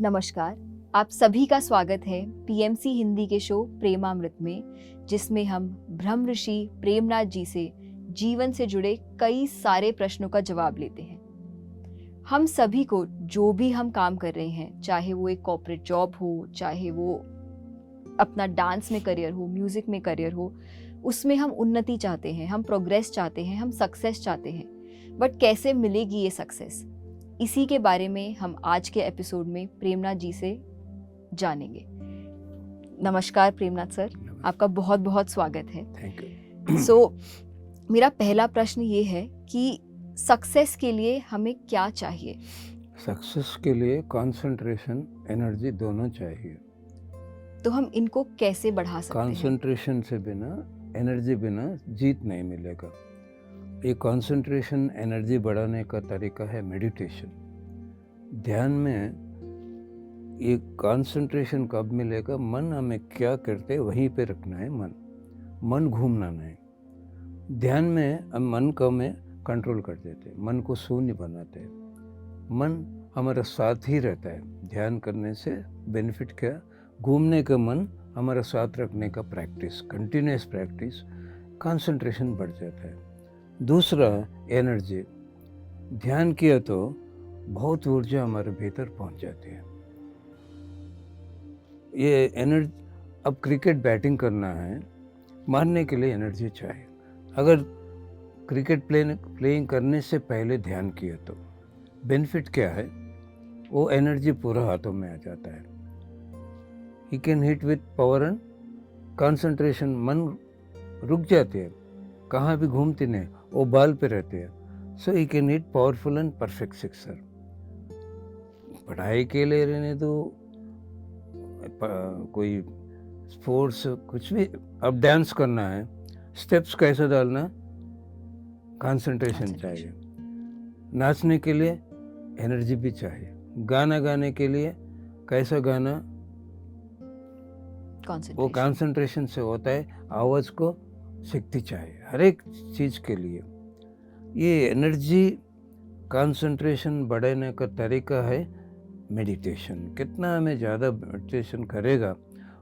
नमस्कार, आप सभी का स्वागत है पीएमसी हिंदी के शो प्रेमामृत में, जिसमें हम ब्रह्म ऋषि प्रेमनाथ जी से जीवन से जुड़े कई सारे प्रश्नों का जवाब लेते हैं। हम सभी को जो भी हम काम कर रहे हैं, चाहे वो एक कॉर्पोरेट जॉब हो, चाहे वो अपना डांस में करियर हो, म्यूजिक में करियर हो, उसमें हम उन्नति चाहते हैं, हम प्रोग्रेस चाहते हैं, हम सक्सेस चाहते हैं। बट कैसे मिलेगी ये सक्सेस? इसी के बारे में हम आज के एपिसोड में प्रेमनाथ जी से जानेंगे। नमस्कार प्रेमनाथ सर, आपका बहुत बहुत स्वागत है। Thank you. सो मेरा पहला प्रश्न ये है कि सक्सेस के लिए हमें क्या चाहिए? सक्सेस के लिए कंसंट्रेशन, एनर्जी दोनों चाहिए। तो हम इनको कैसे बढ़ा सकते हैं? कंसंट्रेशन से बिना, एनर्जी बिना जीत नहीं मिलेगा। ये कंसंट्रेशन, एनर्जी बढ़ाने का तरीका है मेडिटेशन। ध्यान में ये कंसंट्रेशन कब मिलेगा? मन हमें क्या करते वहीं पे रखना है। मन घूमना नहीं। ध्यान में हम मन को में कंट्रोल कर देते, मन को शून्य बनाते हैं। मन हमारा साथ ही रहता है। ध्यान करने से बेनिफिट क्या? घूमने का मन हमारा साथ रखने का प्रैक्टिस, कंटिन्यूस प्रैक्टिस, कंसंट्रेशन बढ़ जाता है। दूसरा, एनर्जी। ध्यान किया तो बहुत ऊर्जा हमारे भीतर पहुंच जाती है। ये एनर्जी, अब क्रिकेट बैटिंग करना है, मारने के लिए एनर्जी चाहिए। अगर क्रिकेट प्लेइंग करने से पहले ध्यान किया तो बेनिफिट क्या है? वो एनर्जी पूरा हाथों में आ जाता है। ही can hit with power and concentration. मन रुक जाते हैं, कहाँ भी घूमते नहीं, वो बाल पे रहते हैं। So he can hit powerful and perfect sixer. पढ़ाई के लिए रहने दो, कोई स्पोर्ट्स, कुछ भी। अब डांस करना है, स्टेप्स कैसे डालना, कंसंट्रेशन चाहिए। नाचने के लिए एनर्जी भी चाहिए। गाना गाने के लिए कैसा गाना, वो कंसंट्रेशन से होता है। आवाज को शक्ति चाहिए हर एक चीज के लिए। ये एनर्जी कंसंट्रेशन बढ़ाने का तरीका है मेडिटेशन। कितना हमें ज़्यादा मेडिटेशन करेगा,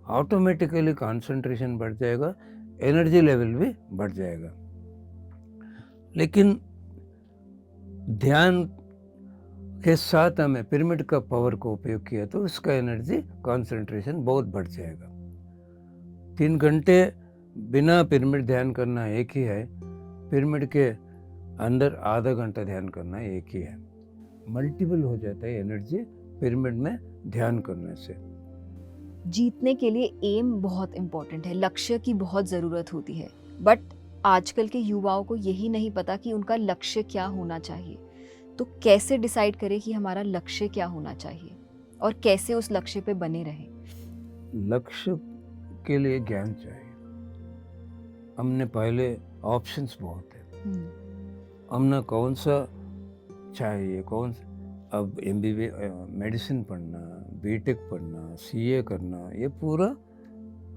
ऑटोमेटिकली कंसंट्रेशन बढ़ जाएगा, एनर्जी लेवल भी बढ़ जाएगा। लेकिन ध्यान के साथ हमें पिरामिड का पावर को उपयोग किया तो उसका एनर्जी कंसंट्रेशन बहुत बढ़ जाएगा। 3 घंटे बिना पिरामिड ध्यान करना एक ही है, पिरामिड के अंदर आधा घंटा ध्यान करना एक ही है। मल्टीपल हो जाता है एनर्जी पिरामिड में ध्यान करने से। जीतने के लिए एम बहुत इम्पोर्टेंट है, लक्ष्य की बहुत ज़रूरत होती है। बट आजकल के युवाओं को यही नहीं पता कि उनका लक्ष्य क्या होना चाहिए। तो कैसे डिसाइड करें कि हमारा लक्ष्य क्या होना चाहिए और कैसे उस लक्ष्य पे बने रहें? लक्ष्य के लिए ज्ञान चाहिए। हमने पहले ऑप्शंस बहुत है, हमने कौन सा चाहिए, कौन सा। अब MBBS मेडिसिन पढ़ना, बीटेक पढ़ना, CA करना, ये पूरा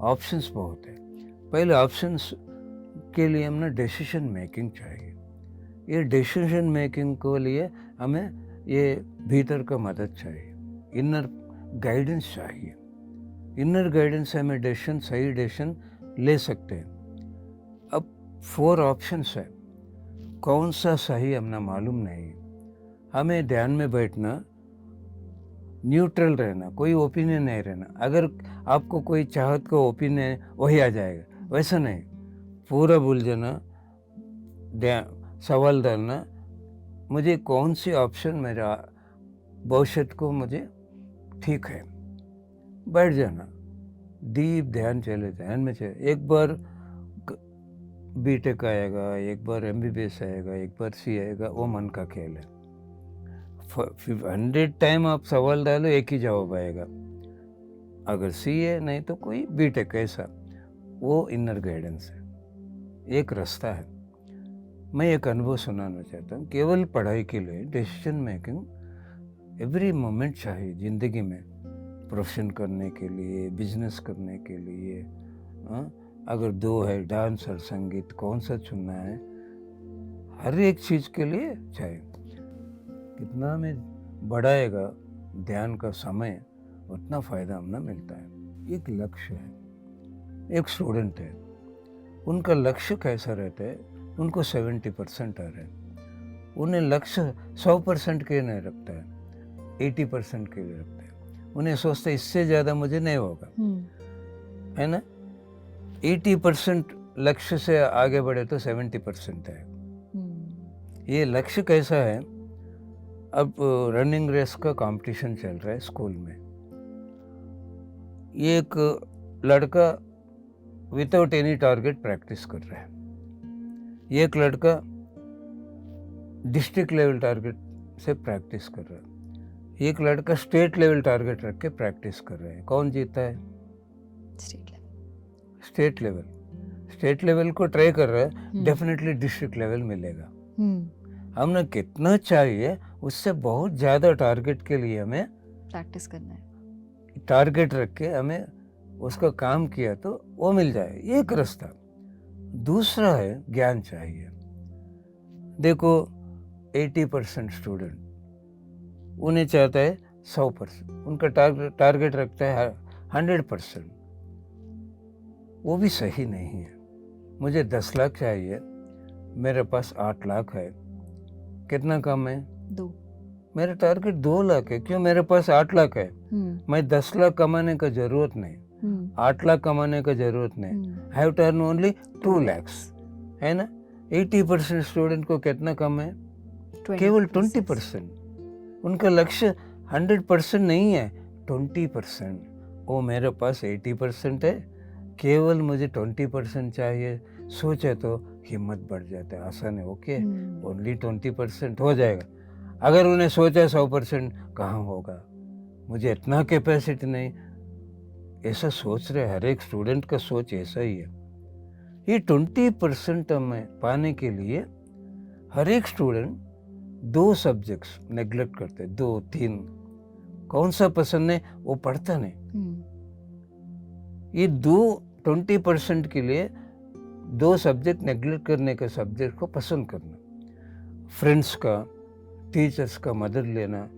ऑप्शंस बहुत है। पहले ऑप्शंस के लिए हमने डिसीजन मेकिंग चाहिए। ये डिसीजन मेकिंग के लिए हमें ये भीतर का मदद चाहिए, इनर गाइडेंस चाहिए। इनर गाइडेंस से हमें डिसीजन, सही डिसीजन ले सकते हैं। अब 4 ऑप्शंस है, कौन सा सही हमने मालूम नहीं। हमें ध्यान में बैठना, न्यूट्रल रहना, कोई ओपिनियन नहीं रहना। अगर आपको कोई चाहत का ओपिनियन वही आ जाएगा, वैसा नहीं। पूरा भूल जाना, सवाल डालना, मुझे कौन सी ऑप्शन मेरा भविष्य को मुझे ठीक है। बैठ जाना, डीप ध्यान चले, ध्यान में चले। एक बार बीटेक आएगा, एक बार MBBS आएगा, एक बार C आएगा, वो मन का खेल है। 100 टाइम आप सवाल डालो, एक ही जवाब आएगा। अगर C है, नहीं तो कोई बीटेक, ऐसा। वो इनर गाइडेंस है, एक रास्ता है। मैं एक अनुभव सुनाना चाहता हूँ। केवल पढ़ाई के लिए डिसीजन मेकिंग एवरी मोमेंट चाहिए ज़िंदगी में। प्रोफेशन करने के लिए, बिजनेस करने के लिए, अगर 2 है, डांस और संगीत, कौन सा चुनना है, हर एक चीज़ के लिए चाहिए। कितना में बढ़ाएगा ध्यान का समय, उतना फायदा हमने मिलता है। एक लक्ष्य है, एक स्टूडेंट है, उनका लक्ष्य कैसा रहता है, उनको 70% आ रहे हैं, उन्हें लक्ष्य 100% के नहीं रखता है, 80% के लिए रखता है। उन्हें सोचते हैं इससे ज़्यादा मुझे नहीं होगा, है ना। 80% लक्ष्य से आगे बढ़े तो 70% है। ये लक्ष्य कैसा है, अब रनिंग रेस का कंपटीशन चल रहा है स्कूल में। ये एक लड़का विदाउट एनी टारगेट प्रैक्टिस कर रहा है, ये एक लड़का डिस्ट्रिक्ट लेवल टारगेट से प्रैक्टिस कर रहा है, एक लड़का स्टेट लेवल टारगेट रख के प्रैक्टिस कर रहा है। कौन जीता है? स्टेट लेवल को ट्राई कर रहा है, डेफिनेटली डिस्ट्रिक्ट लेवल मिलेगा। हमने कितना चाहिए उससे बहुत ज़्यादा टारगेट के लिए हमें प्रैक्टिस करना है, टारगेट रख के हमें उसका काम किया तो वो मिल जाए, एक रास्ता। दूसरा है ज्ञान चाहिए। देखो 80% स्टूडेंट उन्हें चाहता है 100%, उनका टारगेट रखता है 100%। वो भी सही नहीं है। मुझे 10 लाख चाहिए, मेरे पास 8 लाख है, कितना कम है? 2। मेरा टारगेट 2 लाख है, क्यों? मेरे पास 8 लाख है। मैं 10 लाख कमाने का जरूरत नहीं, 8 लाख कमाने का जरूरत नहीं, I have to earn only 2 lakhs, है ना। 80% स्टूडेंट को कितना कम है? केवल 20%। उनका लक्ष्य 100% नहीं है, 20%। वो मेरे पास 80% है, केवल मुझे 20% चाहिए। सोचे तो हिम्मत बढ़ जाता है, आसान है, ओके ओनली 20% हो जाएगा। अगर उन्हें सोचा 100% कहाँ होगा, मुझे इतना कैपेसिटी नहीं, ऐसा सोच रहे। हर एक स्टूडेंट का सोच ऐसा ही है। ये 20% हमें पाने के लिए हर एक स्टूडेंट 2 सब्जेक्ट्स नेग्लेक्ट करते, 2-3। कौन सा पसंद है वो पढ़ता नहीं। ये 20% के लिए 2 सब्जेक्ट नेग्लेक्ट करने के सब्जेक्ट को पसंद करना, फ्रेंड्स का, टीचर्स का मदद लेना,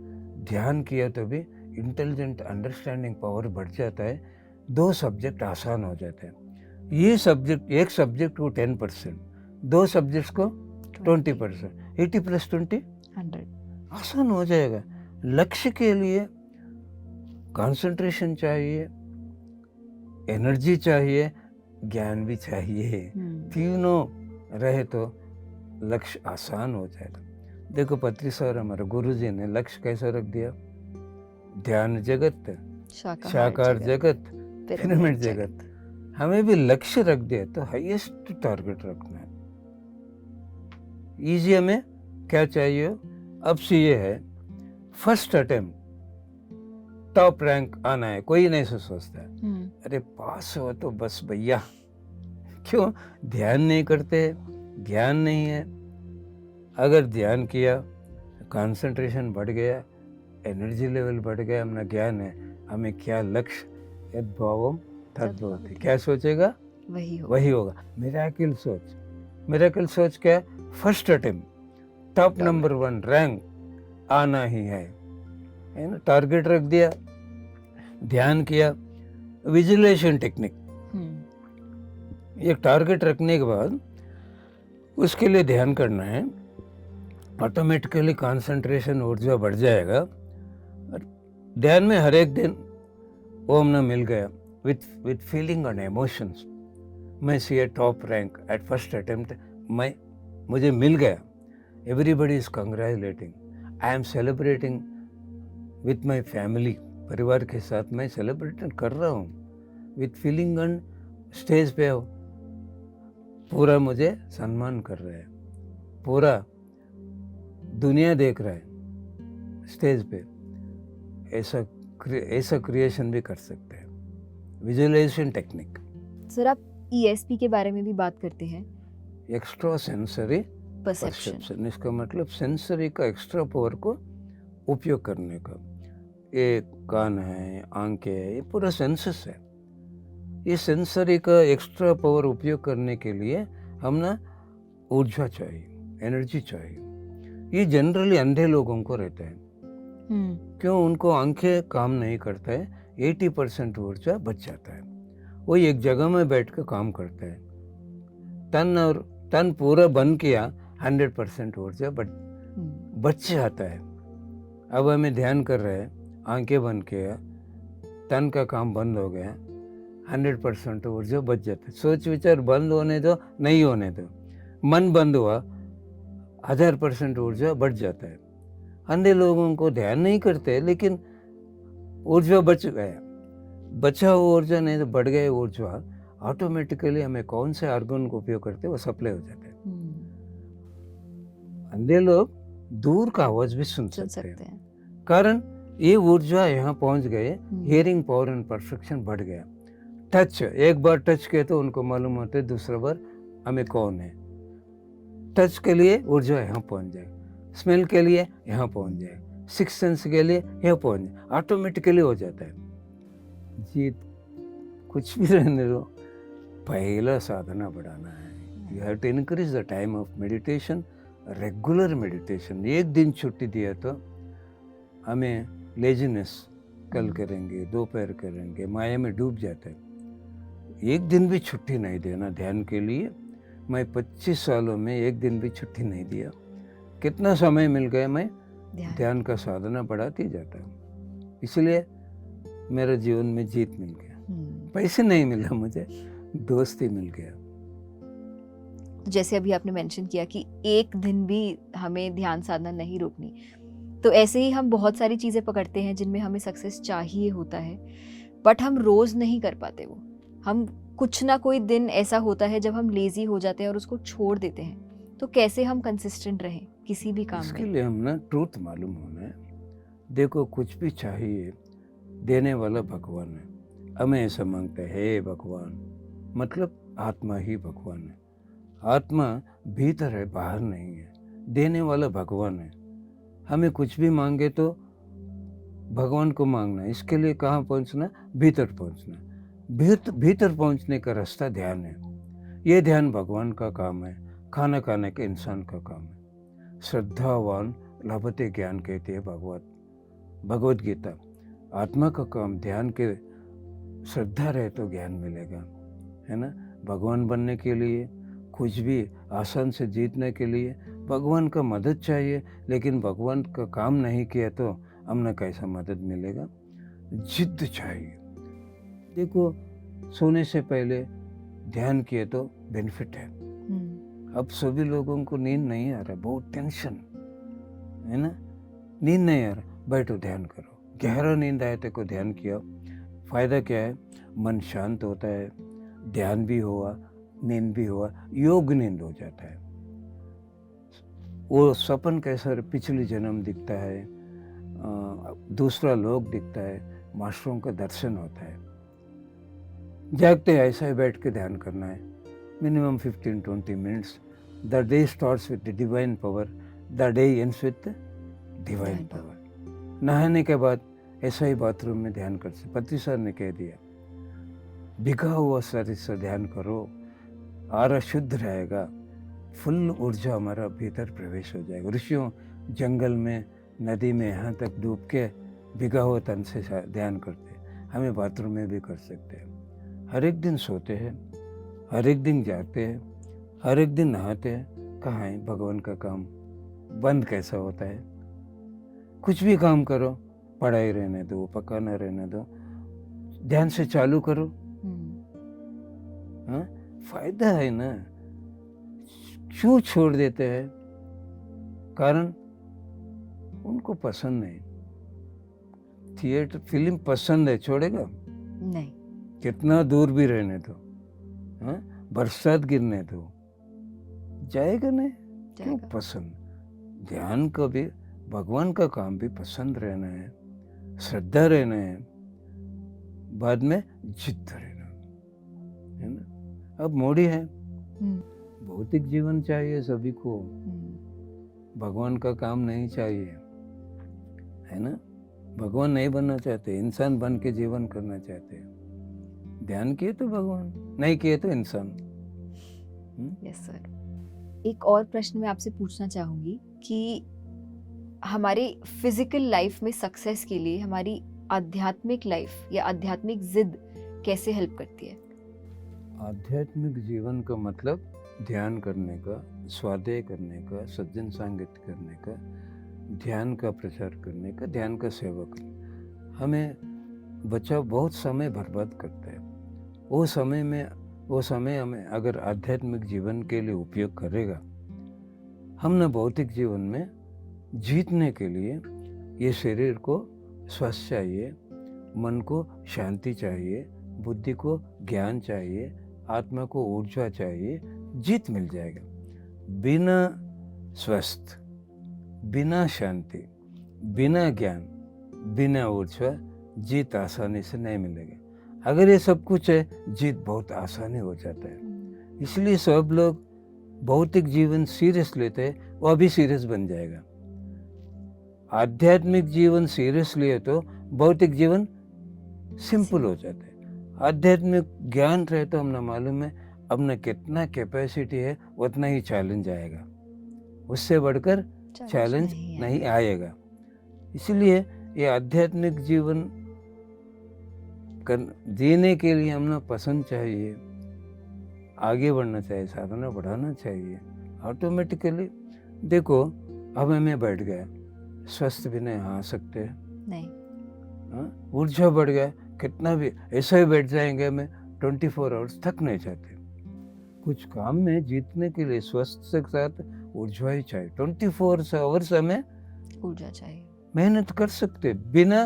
ध्यान किया तो भी इंटेलिजेंट अंडरस्टैंडिंग पावर बढ़ जाता है, 2 सब्जेक्ट आसान हो जाते हैं। ये सब्जेक्ट, एक सब्जेक्ट को 10%, 2 सब्जेक्ट्स को 20%, 80 + 20 100, आसान हो जाएगा। लक्ष्य के लिए कंसंट्रेशन चाहिए, एनर्जी चाहिए, ज्ञान भी चाहिए। तीनों रहे तो लक्ष्य आसान हो जाएगा। देखो पत्री सर, हमारे गुरुजी ने लक्ष्य कैसा रख दिया? ध्यान जगत, साकार जगत, पिरामिड जगत। हमें भी लक्ष्य रख दिया तो हाईएस्ट टारगेट रखना है। इजी हमें क्या चाहिए? अब से ये है, फर्स्ट अटेम्प्ट टॉप रैंक आना है। कोई नहीं सोचता है अरे पास हो तो बस भैया, क्यों? ध्यान नहीं करते, ध्यान नहीं है। अगर ध्यान किया, कंसंट्रेशन बढ़ गया, एनर्जी लेवल बढ़ गया, हमारा ज्ञान है, हमें क्या लक्ष्य, यद्भावम तद्भवति, क्या सोचेगा वही होगा। मिरेकल सोच, मिरेकल सोच क्या? First attempt top number 1 rank आना ही है ना। टारगेट रख दिया, ध्यान किया, विजुअलाइजेशन टेक्निक। एक टारगेट रखने के बाद उसके लिए ध्यान करना है, ऑटोमेटिकली कंसंट्रेशन ऊर्जा बढ़ जाएगा। ध्यान में हर एक दिन ओम ना मिल गया विथ फीलिंग एंड इमोशंस। मैं see top rank at first attempt, मुझे मिल गया। Everybody is congratulating, I am celebrating with my family, परिवार के साथ मैं सेलिब्रेट कर रहा हूँ विथ फीलिंग। एंड स्टेज पे पूरा मुझे सम्मान कर रहा है, पूरा दुनिया देख रहा है स्टेज पे। ऐसा क्रिएशन भी कर सकते हैं, विजुअलाइजेशन टेक्निक। सर आप ESP के बारे में भी बात करते हैं, एक्स्ट्रा सेंसरी परसेप्शन। इसका मतलब सेंसरी का एक्स्ट्रा पावर को उपयोग करने का। ये कान है, आंखें है, ये पूरा सेंसस है। ये सेंसरी का एक्स्ट्रा पावर उपयोग करने के लिए हम ना ऊर्जा चाहिए, एनर्जी चाहिए। ये जनरली अंधे लोगों को रहता है। क्यों? उनको आंखें काम नहीं करता है, 80% ऊर्जा बच जाता है। वो एक जगह में बैठ कर काम करता है। तन पूरा बंद किया 100% ऊर्जा बच जाता है। अब हमें ध्यान कर रहे हैं, आंखें बंद किया, तन का काम बंद हो गया, 100% ऊर्जा बच जाता है। सोच विचार बंद होने दो, नहीं होने दो, मन बंद हुआ, 1000% ऊर्जा बढ़ जाता है। अंधे लोगों को ध्यान नहीं करते, लेकिन ऊर्जा बच गया, बचा हुआ ऊर्जा नहीं तो बढ़ गए ऊर्जा, ऑटोमेटिकली हमें कौन से ऑर्गन को उपयोग करते वो सप्लाई हो जाता है। अंधे लोग दूर का आवाज भी सुन सकते हैं, कारण ये ऊर्जा यहाँ पहुंच गए, हियरिंग पावर एंड परफेक्शन बढ़ गया। टच, एक बार टच किए तो उनको मालूम होता है दूसरा बार हमें कौन है। टच के लिए ऊर्जा यहाँ पहुंच जाए, स्मेल के लिए यहाँ पहुंच जाए, सिक्स सेंस के लिए यहाँ पहुंच जाए, ऑटोमेटिकली हो जाता है। जीत कुछ भी रहने दो, पहला साधना बढ़ाना है। You have to increase the time of meditation, regular meditation. एक दिन छुट्टी दिया तो हमें लेजीनेस, कल करेंगे, दोपहर करेंगे, माया में डूब जाते हैं। एक दिन भी छुट्टी नहीं देना ध्यान के लिए। मैं 25 सालों में एक दिन भी छुट्टी नहीं दिया। कितना समय मिल गया, मैं ध्यान का साधना बढ़ाती जाता हूँ। इसलिए मेरे जीवन में जीत मिल गया। पैसे नहीं मिला मुझे, दोस्ती मिल गया। जैसे अभी आपने मेंशन किया कि एक दिन भी हमें ध्यान साधना नहीं रोकनी, तो ऐसे ही हम बहुत सारी चीज़ें पकड़ते हैं जिनमें हमें सक्सेस चाहिए होता है, बट हम रोज़ नहीं कर पाते वो। हम कुछ ना कोई दिन ऐसा होता है जब हम लेज़ी हो जाते हैं और उसको छोड़ देते हैं। तो कैसे हम कंसिस्टेंट रहें किसी भी काम में? इसके लिए हम ना ट्रूथ मालूम होना है। देखो, कुछ भी चाहिए देने वाला भगवान है। हमें ऐसा मांगते हैं, हे भगवान, मतलब आत्मा ही भगवान है। आत्मा भीतर है, बाहर नहीं है। देने वाला भगवान है। हमें कुछ भी मांगे तो भगवान को मांगना। इसके लिए कहाँ पहुँचना? भीतर पहुँचना। भीतर पहुँचने का रास्ता ध्यान है। ये ध्यान भगवान का काम है, खाना खाने के इंसान का काम है। श्रद्धावान लभते ज्ञान कहते हैं भगवत गीता। आत्मा का काम ध्यान के, श्रद्धा रहे तो ज्ञान मिलेगा, है ना। भगवान बनने के लिए, कुछ भी आसान से जीतने के लिए भगवान का मदद चाहिए, लेकिन भगवान का काम नहीं किया तो हमने कैसा मदद मिलेगा? जिद्द चाहिए। देखो, सोने से पहले ध्यान किए तो बेनिफिट है। अब सभी लोगों को नींद नहीं आ रहा, बहुत टेंशन है ना, नींद नहीं आ रहा, बैठो ध्यान करो। गहरा नींद आए तो को ध्यान किया, फायदा क्या है? मन शांत होता है, ध्यान भी हुआ, नींद भी हुआ, योग नींद हो जाता है। वो सपन कैसा पिछले जन्म दिखता है, दूसरा लोक दिखता है, मास्टरों का दर्शन होता है। जागते ऐसा ही बैठ के ध्यान करना है, minimum 15-20 minutes. The day starts with the divine power, the day ends with divine power. नहाने के बाद ऐसा ही बाथरूम में ध्यान कर सकते। पति सर ने कह दिया, भिगा हुआ शरीर से ध्यान करो, आरा शुद्ध रहेगा, फुल ऊर्जा हमारा भीतर प्रवेश हो जाएगा। ऋषियों जंगल में, नदी में, यहाँ तक डूब के भिगा हुआ तन से ध्यान करते। हमें बाथरूम में भी कर सकते हैं। हर एक दिन सोते हैं, हर एक दिन जाते हैं, हर एक दिन नहाते हैं। कहाँ है भगवान का काम? बंद कैसा होता है? कुछ भी काम करो, पढ़ाई रहने दो, पकाना रहने दो, ध्यान से चालू करो। हाँ, फायदा है ना। क्यों छोड़ देते हैं? कारण उनको पसंद नहीं। थिएटर फिल्म पसंद है, छोड़ेगा नहीं। कितना दूर भी रहने दो, हाँ, बरसात गिरने दो, जाएगा नहीं। क्यों? पसंद। ध्यान को भी, भगवान का काम भी पसंद रहना है, श्रद्धा रहना है, बाद में जिद्द रहना है ना। अब मोड़ी है, भौतिक जीवन चाहिए सभी को, भगवान का काम नहीं चाहिए, है ना। भगवान नहीं बनना चाहते, इंसान बन के जीवन करना चाहते हैं। ध्यान किए तो भगवान, नहीं किए तो इंसान। Yes sir. एक और प्रश्न मैं आपसे पूछना चाहूंगी कि हमारे फिजिकल लाइफ में सक्सेस के लिए हमारी आध्यात्मिक लाइफ या आध्यात्मिक जिद कैसे हेल्प करती है? आध्यात्मिक जीवन का मतलब ध्यान करने का, स्वाध्याय करने का, सज्जन संगत करने का, ध्यान का प्रचार करने का, ध्यान का सेवा करना। हमें बच्चा बहुत समय बर्बाद करता है। वो समय हमें अगर आध्यात्मिक जीवन के लिए उपयोग करेगा, हमने भौतिक जीवन में जीतने के लिए ये शरीर को स्वस्थ चाहिए, मन को शांति चाहिए, बुद्धि को ज्ञान चाहिए, आत्मा को ऊर्जा चाहिए, जीत मिल जाएगा। बिना स्वस्थ, बिना शांति, बिना ज्ञान, बिना ऊर्जा जीत आसानी से नहीं मिलेगा। अगर ये सब कुछ है, जीत बहुत आसानी हो जाता है। इसलिए सब लोग भौतिक जीवन सीरियस लेते हैं, वो अभी सीरियस बन जाएगा। आध्यात्मिक जीवन सीरियस लिए तो भौतिक जीवन सिंपल हो जाता है। आध्यात्मिक ज्ञान रहे तो हमने मालूम है अपना कितना कैपेसिटी है, उतना ही चैलेंज आएगा, उससे बढ़कर चैलेंज नहीं आएगा। इसलिए ये आध्यात्मिक जीवन जीने के लिए हमने पसंद चाहिए, आगे बढ़ना चाहिए, साधना बढ़ाना चाहिए। ऑटोमेटिकली देखो, अब मैं बैठ गया, स्वस्थ भी नहीं आ सकते नहीं, ऊर्जा बढ़ गया, कितना भी ऐसा ही बैठ जाएंगे, मैं 24 आवर्स थक नहीं जाते। कुछ काम में जीतने के लिए स्वस्थ के साथ ऊर्जा ही चाहिए। 24 आवर्स हमें ऊर्जा चाहिए, मेहनत कर सकते बिना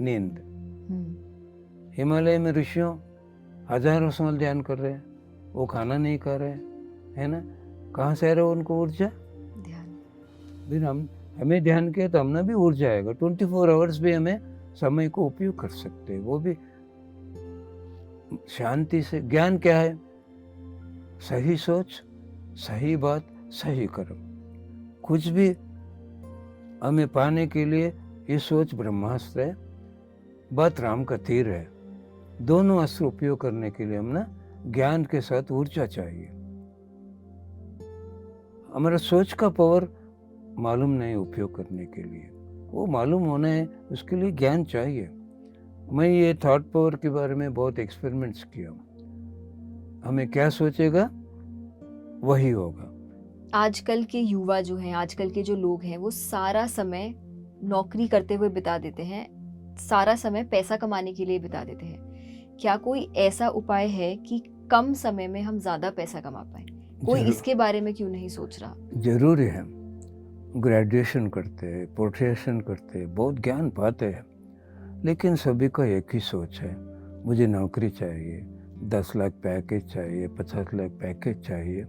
नींद। हिमालय में ऋषियों हजारों साल ध्यान कर रहे हैं, वो खाना नहीं खा रहे है ना, कहाँ से आ रहा है उनको ऊर्जा? ध्यान। फिर हमें ध्यान किया तो हमने भी ऊर्जा आएगा। 24 आवर्स भी हमें समय को उपयोग कर सकते हैं, वो भी शांति से। ज्ञान क्या है? सही सोच, सही बात, सही कर्म। कुछ भी हमें पाने के लिए ये सोच ब्रह्मास्त्र है, बात राम का तीर है। दोनों अस्त्र उपयोग करने के लिए हमने ज्ञान के साथ ऊर्जा चाहिए। हमारा सोच का पावर मालूम नहीं उपयोग करने के लिए, वो मालूम होना है, उसके लिए ज्ञान चाहिए। मैं ये थॉट पावर के बारे में बहुत एक्सपेरिमेंट्स किया। हमें क्या सोचेगा वही होगा। आजकल के युवा जो हैं, आजकल के जो लोग हैं, वो सारा समय नौकरी करते हुए बिता देते हैं, सारा समय पैसा कमाने के लिए बिता देते हैं। क्या कोई ऐसा उपाय है कि कम समय में हम ज्यादा पैसा कमा पाए? कोई इसके बारे में क्यों नहीं सोच रहा? जरूरी है। ग्रेजुएशन करते हैं, प्रोफेशन करते हैं, बहुत ज्ञान पाते हैं, लेकिन सभी का एक ही सोच है, मुझे नौकरी चाहिए, 10 लाख पैकेज चाहिए, 50 लाख पैकेज चाहिए।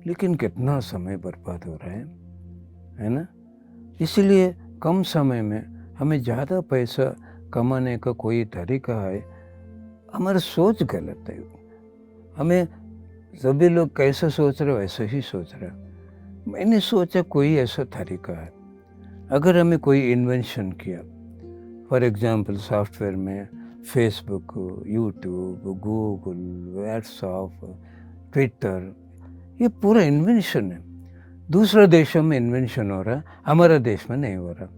लेकिन कितना समय बर्बाद हो रहा है ना। इसलिए कम समय में हमें ज़्यादा पैसा कमाने का कोई तरीका है, हमारा सोच गलत है। हमें सभी लोग कैसे सोच रहे वैसे ही सोच रहे। मैंने सोचा कोई ऐसा तरीका है, अगर हमें कोई इन्वेंशन किया, फॉर एग्जांपल सॉफ्टवेयर में Facebook, YouTube, Google, WhatsApp, Twitter, ये पूरा इन्वेंशन है। दूसरे देशों में इन्वेंशन हो रहा है, हमारे देश में नहीं हो रहा।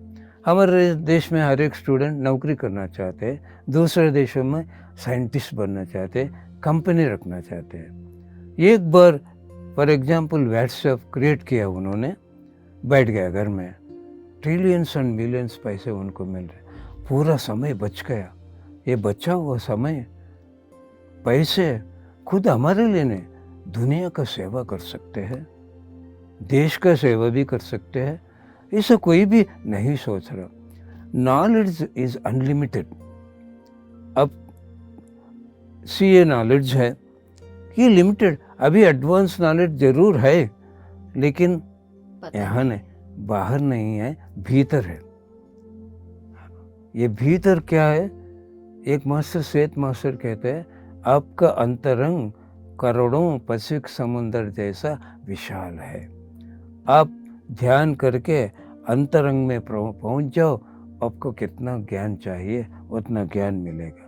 हमारे देश में हर एक स्टूडेंट नौकरी करना चाहते हैं, दूसरे देशों में साइंटिस्ट बनना चाहते हैं, कंपनी रखना चाहते हैं। एक बार फॉर एग्जांपल व्हाट्सएप क्रिएट किया उन्होंने, बैठ गया घर में, ट्रिलियंस एंड मिलियंस पैसे उनको मिल रहे, पूरा समय बच गया। ये बचा हुआ समय, पैसे खुद हमारे लिए नहीं, दुनिया का सेवा कर सकते हैं, देश का सेवा भी कर सकते हैं। इसे कोई भी नहीं सोच रहा। Knowledge is unlimited. अब ये नॉलेज है कि लिमिटेड, अभी एडवांस नॉलेज जरूर है, लेकिन यहाँ नहीं, बाहर नहीं है, भीतर है। ये भीतर क्या है? एक मास्टर, श्वेत मास्टर कहते हैं, आपका अंतरंग करोड़ों पैसिफिक समुद्र जैसा विशाल है। आप ध्यान करके अंतरंग में पहुंच जाओ, आपको कितना ज्ञान चाहिए उतना ज्ञान मिलेगा।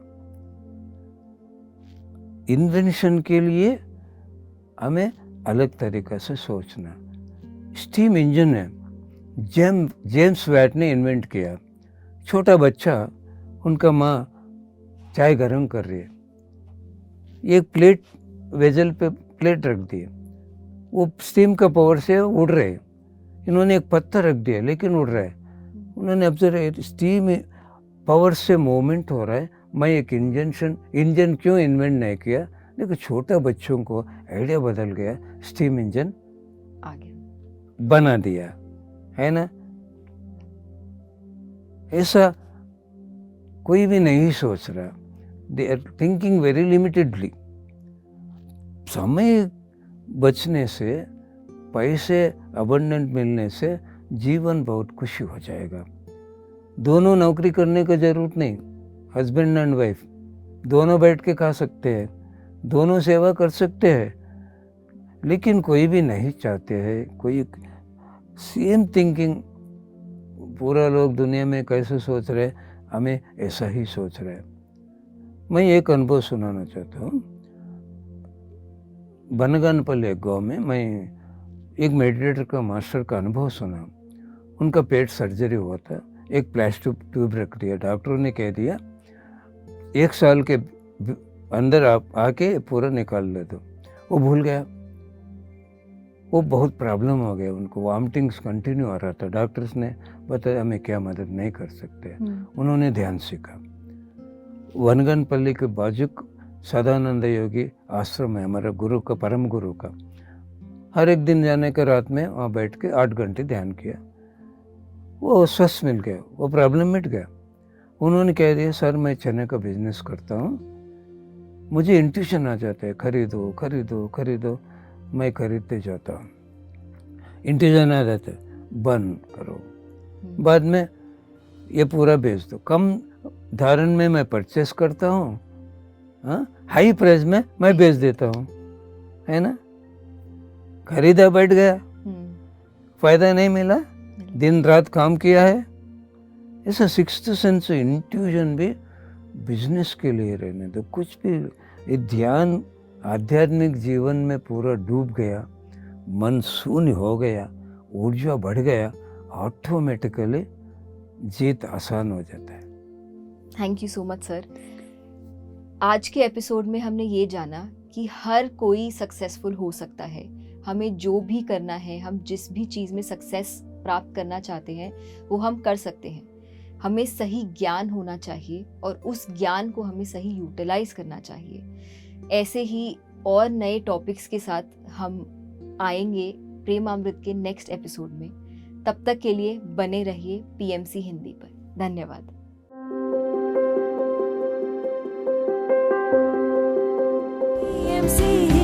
इन्वेंशन के लिए हमें अलग तरीक़े से सोचना। स्टीम इंजन है, जेम्स वैट ने इन्वेंट किया। छोटा बच्चा, उनका माँ चाय गरम कर रही है, एक प्लेट वेजल पे प्लेट रख दी है, वो स्टीम का पावर से उड़ रहे हैं। इन्होंने एक पत्थर रख दिया लेकिन उड़ रहा है। उन्होंने ऑब्जर्व, स्टीम पावर से मूवमेंट हो रहा है, मैं एक इंजन क्यों इन्वेंट नहीं किया? देखो छोटा बच्चों को आइडिया बदल गया, स्टीम इंजन आ गया, बना दिया, है ना? ऐसा कोई भी नहीं सोच रहा, दे आर थिंकिंग वेरी लिमिटेडली। समय बचने से, पैसे अबंडेंट मिलने से जीवन बहुत खुशी हो जाएगा। दोनों नौकरी करने की जरूरत नहीं, हस्बैंड एंड वाइफ दोनों बैठ के खा सकते हैं, दोनों सेवा कर सकते हैं, लेकिन कोई भी नहीं चाहते हैं, कोई सेम थिंकिंग पूरा लोग दुनिया में कैसे सोच रहे, हमें ऐसा ही सोच रहे। मैं एक अनुभव सुनाना चाहता हूँ। बनगानपल्ली एक गाँव में मैं एक मेडिटेटर का मास्टर का अनुभव सुना। उनका पेट सर्जरी हुआ था, एक प्लास्टिक ट्यूब रख दिया, डॉक्टरों ने कह दिया 1 साल के अंदर आप आके पूरा निकाल ले दो। वो भूल गया, वो बहुत प्रॉब्लम हो गया, उनको वॉमिटिंग्स कंटिन्यू आ रहा था। डॉक्टर्स ने बताया हमें क्या मदद नहीं कर सकते। उन्होंने ध्यान सीखा। वनगनपल्ली के बाजू सदानंद योगी आश्रम है हमारा गुरु का, परम गुरु का। हर एक दिन जाने के रात में वहाँ बैठ के 8 घंटे ध्यान किया, वो स्वस्थ मिल गया, वो प्रॉब्लम मिट गया। उन्होंने कह दिया सर मैं चने का बिजनेस करता हूँ, मुझे इंट्यूशन आ जाता है, खरीदो खरीदो खरीदो, मैं खरीदते जाता हूँ। इंट्यूशन आ जाता है, बंद करो, बाद में ये पूरा बेच दो। कम धारण में मैं परचेस करता हूँ, हाई प्राइस में मैं बेच देता हूँ, है ना? खरीदा, बैठ गया, फायदा नहीं मिला, दिन रात काम किया है। ऐसा सिक्स्थ सेंस इंट्यूशन भी बिजनेस के लिए रहने दो। कुछ भी ये ध्यान आध्यात्मिक जीवन में पूरा डूब गया, मन शून्य हो गया, ऊर्जा बढ़ गया, ऑटोमेटिकली जीत आसान हो जाता है। Thank you so much sir. आज के एपिसोड में हमने ये जाना कि हर कोई सक्सेसफुल हो सकता है। हमें जो भी करना है, हम जिस भी चीज़ में सक्सेस प्राप्त करना चाहते हैं वो हम कर सकते हैं। हमें सही ज्ञान होना चाहिए और उस ज्ञान को हमें सही यूटिलाइज करना चाहिए। ऐसे ही और नए टॉपिक्स के साथ हम आएंगे प्रेमामृत के नेक्स्ट एपिसोड में। तब तक के लिए बने रहिए पीएमसी हिंदी पर। धन्यवाद। PMC